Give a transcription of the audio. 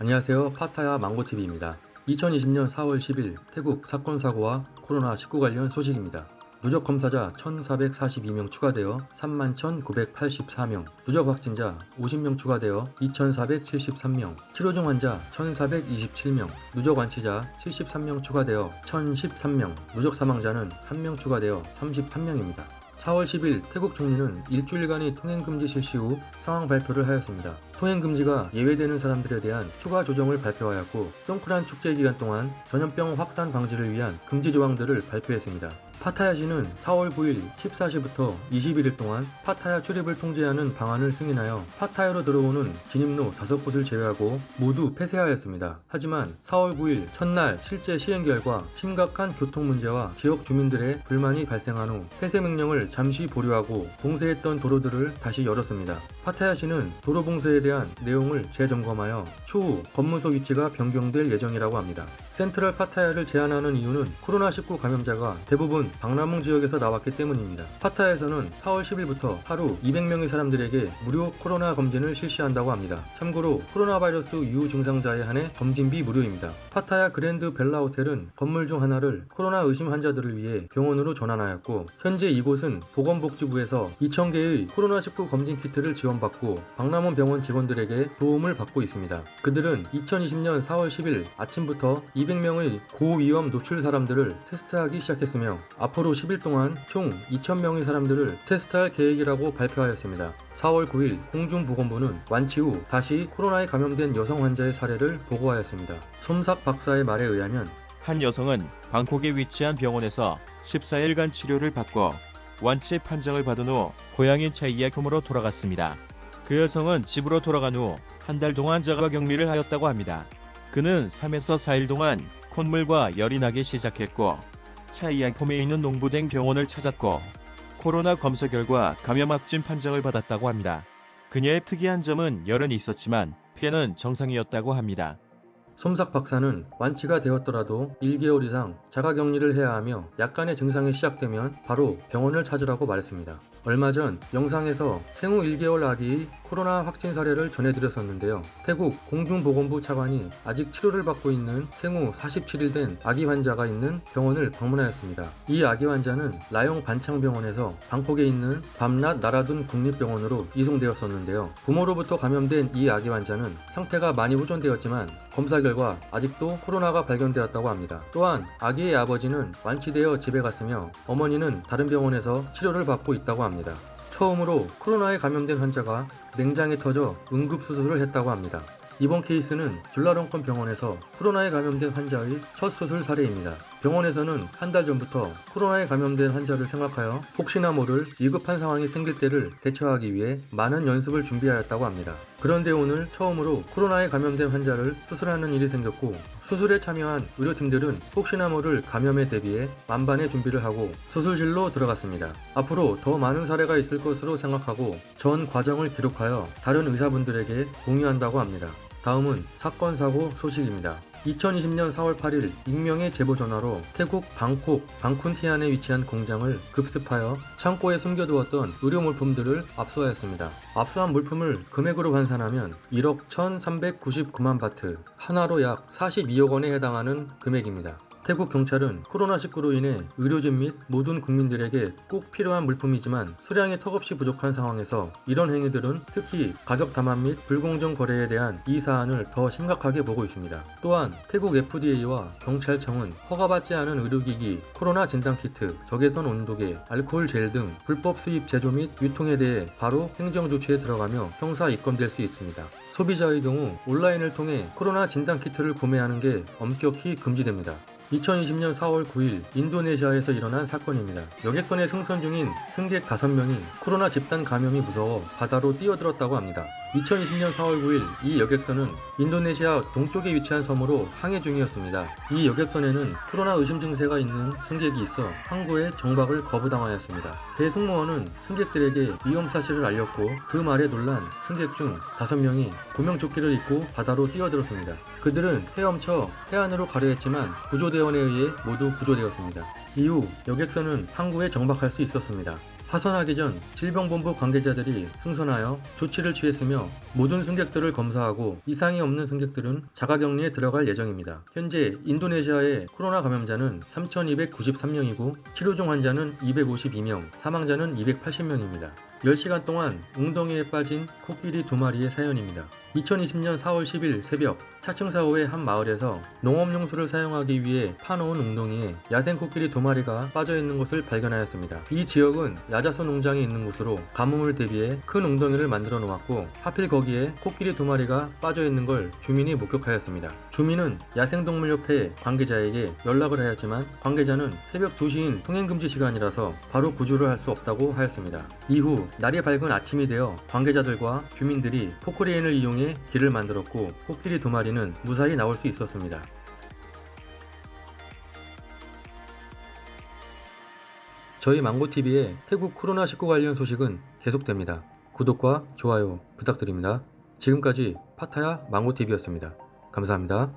안녕하세요. 파타야 망고TV입니다. 2020년 4월 10일 태국 사건 사고와 코로나19 관련 소식입니다. 누적 검사자 1,442명 추가되어 31,984명, 누적 확진자 50명 추가되어 2,473명, 치료 중 환자 1,427명, 누적 완치자 73명 추가되어 1,013명, 누적 사망자는 1명 추가되어 33명입니다. 4월 10일 태국 총리는 일주일간의 통행금지 실시 후 상황 발표를 하였습니다. 통행금지가 예외되는 사람들에 대한 추가 조정을 발표하였고, 송크란 축제 기간 동안 전염병 확산 방지를 위한 금지 조항들을 발표했습니다. 파타야시는 4월 9일 14시부터 21일 동안 파타야 출입을 통제하는 방안을 승인하여 파타야로 들어오는 진입로 5곳을 제외하고 모두 폐쇄하였습니다. 하지만 4월 9일 첫날 실제 시행 결과 심각한 교통 문제와 지역 주민들의 불만이 발생한 후 폐쇄 명령을 잠시 보류하고 봉쇄했던 도로들을 다시 열었습니다. 파타야시는 도로 봉쇄에 대한 내용을 재점검하여 추후 검문소 위치가 변경될 예정이라고 합니다. 센트럴 파타야를 제한하는 이유는 코로나19 감염자가 대부분 박라몽 지역에서 나왔기 때문입니다. 파타야에서는 4월 10일부터 하루 200명의 사람들에게 무료 코로나 검진을 실시한다고 합니다. 참고로 코로나 바이러스 유증상자에 한해 검진비 무료입니다. 파타야 그랜드 벨라 호텔은 건물 중 하나를 코로나 의심 환자들을 위해 병원으로 전환하였고, 현재 이곳은 보건복지부에서 2,000개의 코로나19 검진 키트를 지원받고 박라몽 병원 직원들에게 도움을 받고 있습니다. 그들은 2020년 4월 10일 아침부터 200명의 고위험 노출 사람들을 테스트하기 시작했으며, 앞으로 10일 동안 총 2,000명의 사람들을 테스트할 계획이라고 발표하였습니다. 4월 9일 공중보건부는 완치 후 다시 코로나에 감염된 여성 환자의 사례를 보고하였습니다. 솜삭 박사의 말에 의하면 한 여성은 방콕에 위치한 병원에서 14일간 치료를 받고 완치 판정을 받은 후 고향인 차이야콤으로 돌아갔습니다. 그 여성은 집으로 돌아간 후 한 달 동안 자가 격리를 하였다고 합니다. 그는 3에서 4일 동안 콧물과 열이 나기 시작했고, 차이야콤에 있는 농부댕 병원을 찾았고 코로나 검사 결과 감염 확진 판정을 받았다고 합니다. 그녀의 특이한 점은 열은 있었지만 폐는 정상이었다고 합니다. 솜삭 박사는 완치가 되었더라도 1개월 이상 자가격리를 해야 하며 약간의 증상이 시작되면 바로 병원을 찾으라고 말했습니다. 얼마 전 영상에서 생후 1개월 아기의 코로나 확진 사례를 전해드렸었는데요. 태국 공중보건부 차관이 아직 치료를 받고 있는 생후 47일 된 아기 환자가 있는 병원을 방문하였습니다. 이 아기 환자는 라용 반창병원에서 방콕에 있는 밤낮 나라둔 국립병원으로 이송되었었는데요. 부모로부터 감염된 이 아기 환자는 상태가 많이 호전되었지만 검사 결과 아직도 코로나가 발견되었다고 합니다. 또한 아기의 아버지는 완치되어 집에 갔으며 어머니는 다른 병원에서 치료를 받고 있다고 합니다. 처음으로 코로나에 감염된 환자가 냉장이 터져 응급수술을 했다고 합니다. 이번 케이스는 줄라롱콘 병원에서 코로나에 감염된 환자의 첫 수술 사례입니다. 병원에서는 한 달 전부터 코로나에 감염된 환자를 생각하여 혹시나 모를 위급한 상황이 생길 때를 대처하기 위해 많은 연습을 준비하였다고 합니다. 그런데 오늘 처음으로 코로나에 감염된 환자를 수술하는 일이 생겼고, 수술에 참여한 의료팀들은 혹시나 모를 감염에 대비해 만반의 준비를 하고 수술실로 들어갔습니다. 앞으로 더 많은 사례가 있을 것으로 생각하고 전 과정을 기록하여 다른 의사분들에게 공유한다고 합니다. 다음은 사건 사고 소식입니다. 2020년 4월 8일 익명의 제보 전화로 태국 방콕 방쿤티안에 위치한 공장을 급습하여 창고에 숨겨두었던 의료 물품들을 압수하였습니다. 압수한 물품을 금액으로 환산하면 1억 1,399만 바트, 하나로 약 42억 원에 해당하는 금액입니다. 태국 경찰은 코로나19로 인해 의료진 및 모든 국민들에게 꼭 필요한 물품이지만 수량이 턱없이 부족한 상황에서 이런 행위들은 특히 가격 담합 및 불공정 거래에 대한 이 사안을 더 심각하게 보고 있습니다. 또한 태국 FDA와 경찰청은 허가받지 않은 의료기기, 코로나 진단키트, 적외선 온도계, 알코올 젤 등 불법 수입 제조 및 유통에 대해 바로 행정조치에 들어가며 형사 입건될 수 있습니다. 소비자의 경우 온라인을 통해 코로나 진단키트를 구매하는 게 엄격히 금지됩니다. 2020년 4월 9일 인도네시아에서 일어난 사건입니다. 여객선에 승선 중인 승객 5명이 코로나 집단 감염이 무서워 바다로 뛰어들었다고 합니다. 2020년 4월 9일 이 여객선은 인도네시아 동쪽에 위치한 섬으로 항해 중이었습니다. 이 여객선에는 코로나 의심 증세가 있는 승객이 있어 항구에 정박을 거부당하였습니다. 배 승무원은 승객들에게 위험 사실을 알렸고 그 말에 놀란 승객 중 5명이 구명조끼를 입고 바다로 뛰어들었습니다. 그들은 헤엄쳐 해안으로 가려 했지만 구조되어 구조대원에 의해 모두 구조되었습니다. 이후 여객선은 항구에 정박할 수 있었습니다. 하선하기 전 질병본부 관계자들이 승선하여 조치를 취했으며 모든 승객들을 검사하고 이상이 없는 승객들은 자가격리에 들어갈 예정입니다. 현재 인도네시아의 코로나 감염자는 3,293명이고 치료 중 환자는 252명, 사망자는 280명입니다. 10시간 동안 웅덩이에 빠진 코끼리 2마리의 사연입니다. 2020년 4월 10일 새벽 차층사호의 한 마을에서 농업용수를 사용하기 위해 파놓은 웅덩이에 야생 코끼리 2마리가 빠져있는 것을 발견하였습니다. 이 지역은 야자수 농장이 있는 곳으로 가뭄을 대비해 큰 웅덩이를 만들어 놓았고 하필 거기에 코끼리 2마리가 빠져있는 걸 주민이 목격하였습니다. 주민은 야생동물협회 관계자에게 연락을 하였지만 관계자는 새벽 2시인 통행금지 시간이라서 바로 구조를 할 수 없다고 하였습니다. 이후 날이 밝은 아침이 되어 관계자들과 주민들이 포크레인을 이용해 길을 만들었고 코끼리 2마리는 무사히 나올 수 있었습니다. 저희 망고TV의 태국 코로나19 관련 소식은 계속됩니다. 구독과 좋아요 부탁드립니다. 지금까지 파타야 망고TV였습니다. 감사합니다.